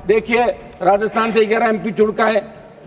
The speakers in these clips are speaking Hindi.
देखिए राजस्थान से 11 एमपी चुनका है,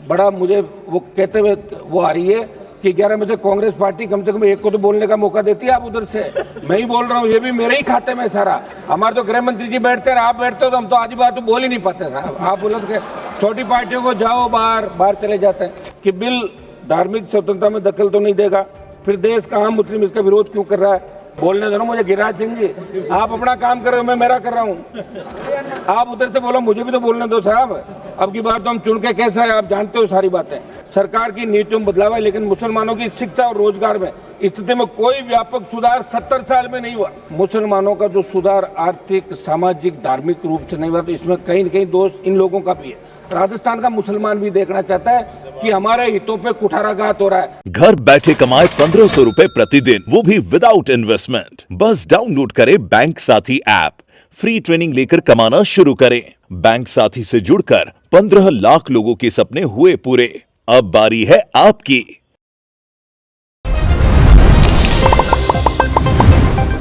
बड़ा मुझे वो कहते हुए वो आ रही है कि 11 में से कांग्रेस पार्टी कम से कम एक को तो बोलने का मौका देती है। आप उधर से मैं ही बोल रहा हूँ, ये भी मेरे ही खाते में सारा। हमारे तो गृह मंत्री जी बैठते हैं, आप बैठते हो तो हम तो आधी बात तो बोल ही नहीं पाते साहब। आप बोलो कि छोटी पार्टियों को जाओ बाहर चले जाते हैं कि बिल धार्मिक स्वतंत्रता में दखल तो नहीं देगा, फिर देश का आम मुस्लिम इसका विरोध क्यों कर रहा है। बोलने दो ना मुझे गिरिराज सिंह जी, आप अपना काम कर रहे हो, मैं मेरा कर रहा हूँ। आप उधर से बोलो, मुझे भी तो बोलने दो साहब। अब की बात तो हम चुन के कैसा है, आप जानते हो सारी बातें। सरकार की नीतियों में बदलाव है, लेकिन मुसलमानों की शिक्षा और रोजगार में स्थिति में कोई व्यापक सुधार 70 साल में नहीं हुआ। मुसलमानों का जो सुधार आर्थिक, सामाजिक, धार्मिक रूप से नहीं हुआ, तो इसमें कहीं न कहीं दोष इन लोगों का भी है। राजस्थान का मुसलमान भी देखना चाहता है कि हमारे हितों पे कुठाराघात हो रहा है। घर बैठे कमाए 1500 रुपए प्रतिदिन, वो भी विदाउट इन्वेस्टमेंट। बस डाउनलोड करें बैंक साथी ऐप, फ्री ट्रेनिंग लेकर कमाना शुरू करें। बैंक साथी से जुड़कर 15 लाख लोगों के सपने हुए पूरे। अब बारी है आपकी।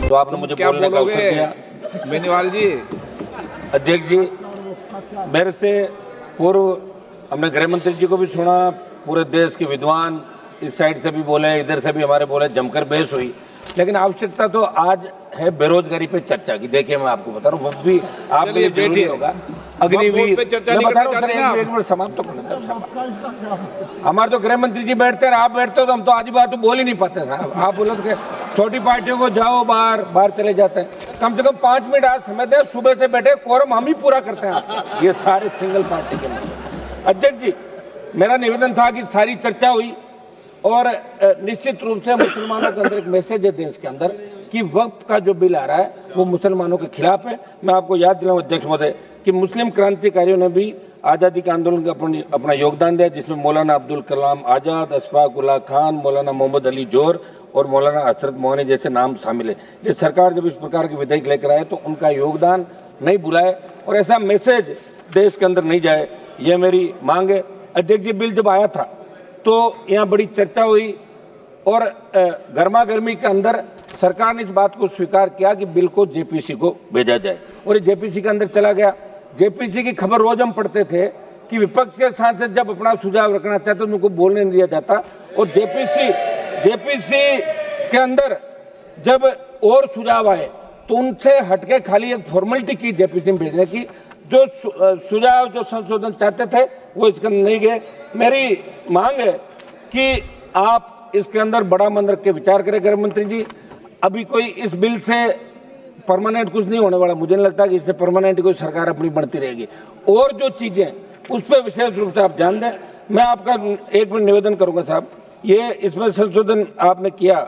तो आपने मुझे क्या बोलने का अवसर बोलोगे दिया। बेनीवाल जी? अध्यक्ष जी, मेरे से पूर्व हमने गृह मंत्री जी को भी सुना, पूरे देश के विद्वान इस साइड से भी बोले, इधर से भी हमारे बोले, जमकर बहस हुई। लेकिन आवश्यकता तो आज है बेरोजगारी पे चर्चा की। देखिए मैं आपको बता रहा हूँ, वो भी आपके लिए जरूरी होगा। अग्निवीर पे चर्चा नहीं करना चाहते ना आप? एक मिनट समाप्त तो करना चाहिए। हमारे तो गृह मंत्री जी बैठते हैं, आप बैठते हो तो हम तो आधी बात तो बोल ही नहीं पाते साहब। आप बोलो कि छोटी पार्टियों को जाओ बाहर चले जाते हैं। कम से कम 5 मिनट आज समय दें, सुबह से बैठे, कोरम हम ही पूरा करते हैं। ये सारे सिंगल पार्टी के लोग। अध्यक्ष जी, मेरा निवेदन था कि सारी चर्चा हुई और निश्चित रूप से मुसलमानों के अंदर एक मैसेज है देश के अंदर कि वक्फ का जो बिल आ रहा है वो मुसलमानों के खिलाफ है। मैं आपको याद दिलाऊं अध्यक्ष महोदय कि मुस्लिम क्रांतिकारियों ने भी आजादी के आंदोलन का अपना योगदान दिया, जिसमें मौलाना अब्दुल कलाम आजाद, अशफाक उल्लाह खान, मौलाना मोहम्मद अली जोर और मौलाना हसरत मोहनी जैसे नाम शामिल है। ये सरकार जब इस प्रकार के विधेयक लेकर आए तो उनका योगदान नहीं भुलाए और ऐसा मैसेज देश के अंदर नहीं जाए, ये मेरी मांग है। अध्यक्ष जी, बिल जब आया था तो यहाँ बड़ी चर्चा हुई और गर्मा गर्मी के अंदर सरकार ने इस बात को स्वीकार किया कि बिल को जेपीसी को भेजा जाए और ये जेपीसी के अंदर चला गया। जेपीसी की खबर रोज हम पढ़ते थे कि विपक्ष के सांसद जब अपना सुझाव रखना चाहते तो उनको बोलने नहीं दिया जाता और जेपीसी के अंदर जब और सुझाव आए तो उनसे हटके खाली एक फॉर्मेलिटी की जेपीसी में भेजने की। जो सुझाव, जो संशोधन चाहते थे वो इसके अंदर नहीं गए। मेरी मांग है कि आप इसके अंदर बड़ा मन रख के विचार करें गृह मंत्री जी। अभी कोई इस बिल से परमानेंट कुछ नहीं होने वाला, मुझे नहीं लगता कि इससे परमानेंट कोई सरकार अपनी बढ़ती रहेगी। और जो चीजें उस पर विशेष रूप से आप ध्यान दें। मैं आपका एक मिनट निवेदन करूंगा साहब, ये इसमें संशोधन आपने किया।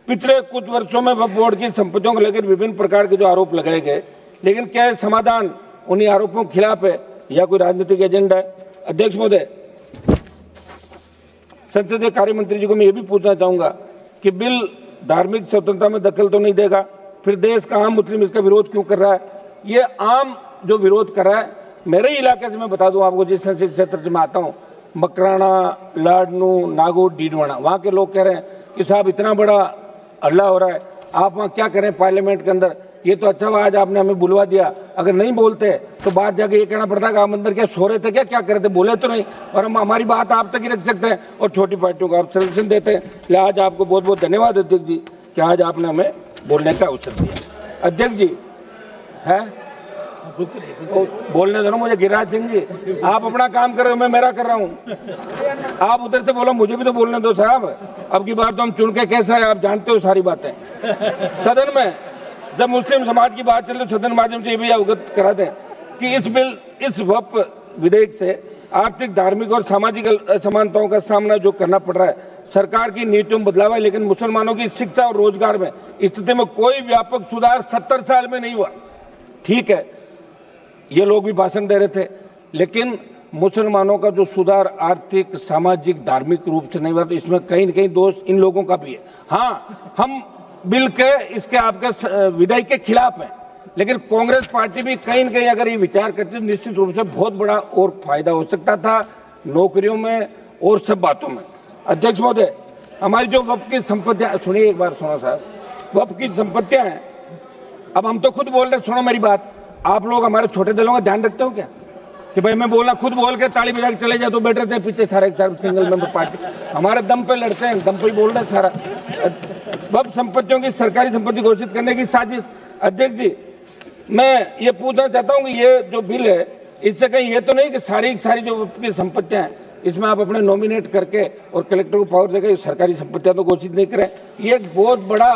पिछले कुछ वर्षों में वक्फ बोर्ड की संपत्तियों को लेकर विभिन्न प्रकार के जो आरोप लगाए गए, लेकिन क्या समाधान उन्हीं आरोपों के खिलाफ है या कोई राजनीतिक एजेंडा है? अध्यक्ष महोदय, संसदीय कार्य मंत्री जी को मैं ये भी पूछना चाहूंगा कि बिल धार्मिक स्वतंत्रता में दखल तो नहीं देगा, फिर देश का आम मुस्लिम इसका विरोध क्यों कर रहा है? ये आम जो विरोध कर रहा है, मेरे ही इलाके से मैं बता दूं आपको, जिस संसदीय क्षेत्र से मैं आता हूं, मकराना, लाडनू, नागौर, डीडवाना, वहां के लोग कह रहे हैं कि साहब इतना बड़ा हल्ला हो रहा है, आप वहां क्या करें पार्लियामेंट के अंदर? ये तो अच्छा हुआ आज आपने हमें बुलवा दिया, अगर नहीं बोलते तो बाहर जाके ये कहना पड़ता कि आप अंदर क्या सो रहे थे, क्या कर रहे थे, बोले तो नहीं। और हम हमारी बात आप तक ही रख सकते हैं और छोटी पार्टियों को आप संरक्षण देते हैं। इसलिए आज आपको बहुत बहुत धन्यवाद अध्यक्ष जी कि आज आपने हमें बोलने का अवसर दिया। अध्यक्ष जी है बोलने दो ना मुझे गिरिराज सिंह जी, आप अपना काम कर रहे हो, मैं मेरा कर रहा हूँ। आप उधर से बोलो, मुझे भी तो बोलने दो साहब। अब की बार तो हम चुन के कैसा है, आप जानते हो सारी बातें। सदन में जब मुस्लिम समाज की बात चल रही, सदन माध्यम से ये भी अवगत करा दें कि इस वक्फ विधेयक से आर्थिक, धार्मिक और सामाजिक असमानताओं का सामना जो करना पड़ रहा है, सरकार की नीतियों में बदलाव है, लेकिन मुसलमानों की शिक्षा और रोजगार में स्थिति में कोई व्यापक सुधार 70 साल में नहीं हुआ। ठीक है, ये लोग भी भाषण दे रहे थे, लेकिन मुसलमानों का जो सुधार आर्थिक, सामाजिक, धार्मिक रूप से नहीं हुआ, तो इसमें कहीं न कहीं दोष इन लोगों का भी है। हाँ, हम बिल के इसके आपके विधेयक के खिलाफ है, लेकिन कांग्रेस पार्टी भी कहीं न कहीं अगर ये विचार करती तो निश्चित रूप से बहुत बड़ा और फायदा हो सकता था नौकरियों में और सब बातों में। अध्यक्ष महोदय, हमारी जो वक्फ की संपत्तियां, सुनिए एक बार, सुनो साहब, वक्फ की संपत्तियां हैं, अब हम तो खुद बोल रहे, सुनो मेरी बात, आप लोग हमारे छोटे दलों का ध्यान रखते हो क्या कि भाई मैं बोला खुद बोल के ताली बजा के चले जाए तो बैठ रहते हैं पीछे सारे सिंगल मेंबर पार्टी, हमारे दम पे लड़ते हैं, दम पे ही बोल रहे हैं सारा। वक्फ संपत्तियों की सरकारी संपत्ति घोषित करने की साजिश। अध्यक्ष जी, मैं ये पूछना चाहता हूं कि ये जो बिल है इससे कहीं ये तो नहीं कि सारी जो वक्फ की संपत्तियां हैं इसमें आप अपने नॉमिनेट करके और कलेक्टर को पावर देकर सरकारी संपत्तियां तो घोषित नहीं करें। ये एक बहुत बड़ा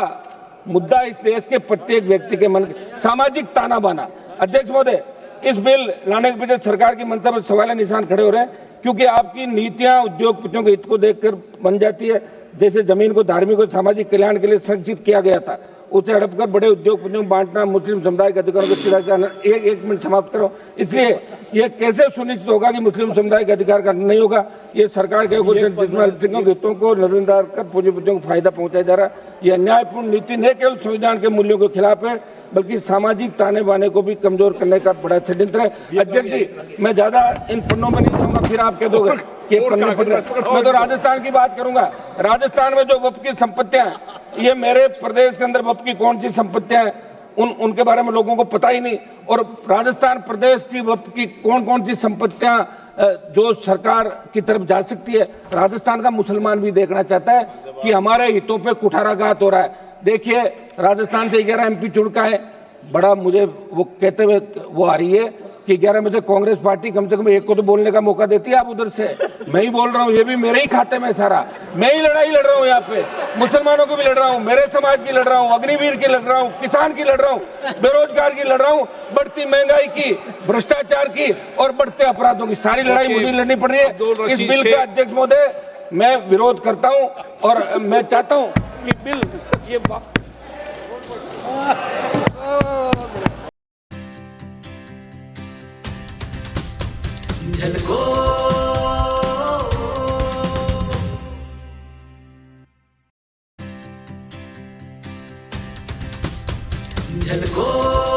मुद्दा इस देश के प्रत्येक व्यक्ति के मन, सामाजिक ताना बाना। अध्यक्ष महोदय, इस बिल लाने के पीछे सरकार की मंशा पर सवाल निशान खड़े हो रहे हैं क्योंकि आपकी नीतियां उद्योगपतियों के हित को देखकर बन जाती है। जैसे जमीन को धार्मिक और सामाजिक कल्याण के लिए संरक्षित किया गया था, उसे हड़पकर बड़े उद्योगपतियों को बांटना, मुस्लिम समुदाय के अधिकारों को चिरा जाना। एक मिनट समाप्त करो। इसलिए ये कैसे सुनिश्चित होगा कि मुस्लिम समुदाय के अधिकार का नहीं होगा? ये सरकार के जिसमें हितों को नजरअंदाज कर पूंजीपतियों को फायदा पहुंचाया जा रहा है। ये अन्यायपूर्ण नीति न केवल संविधान के मूल्यों के खिलाफ है बल्कि सामाजिक ताने बाने को भी कमजोर करने का बड़ा षड्यंत्र है। अध्यक्ष जी, मैं ज्यादा इन पन्नों में नहीं जाऊंगा, फिर आप कह दोगे कि पन्ने पढ़ रहे। मैं तो राजस्थान की बात करूंगा। राजस्थान में जो वक्फ की संपत्तियां हैं, ये मेरे प्रदेश के अंदर वक्फ की कौन सी संपत्तियां हैं उनके बारे में लोगों को पता ही नहीं। और राजस्थान प्रदेश की वक्फ की कौन सी संपत्तियां जो सरकार की तरफ जा सकती है, राजस्थान का मुसलमान भी देखना चाहता है कि हमारे हितों पे कुठाराघात हो रहा है। देखिए, राजस्थान से 11 MP चुन का है। बड़ा मुझे वो कहते हुए वो आ रही है कि 11 में से कांग्रेस पार्टी कम से कम एक को तो बोलने का मौका देती है। आप उधर से, मैं ही बोल रहा हूँ, ये भी मेरे ही खाते में सारा। मैं ही लड़ाई लड़ रहा हूँ यहाँ पे, मुसलमानों की भी लड़ रहा हूँ, मेरे समाज की लड़ रहा हूँ, अग्निवीर की लड़ रहा हूँ, किसान की लड़ रहा हूँ, बेरोजगार की लड़ रहा हूँ, बढ़ती महंगाई की, भ्रष्टाचार की और बढ़ते अपराधों की, सारी लड़ाई मुझे लड़नी पड़ रही है। इस बिल का अध्यक्ष महोदय मैं विरोध करता हूँ और मैं चाहता हूँ कि बिल ये झलको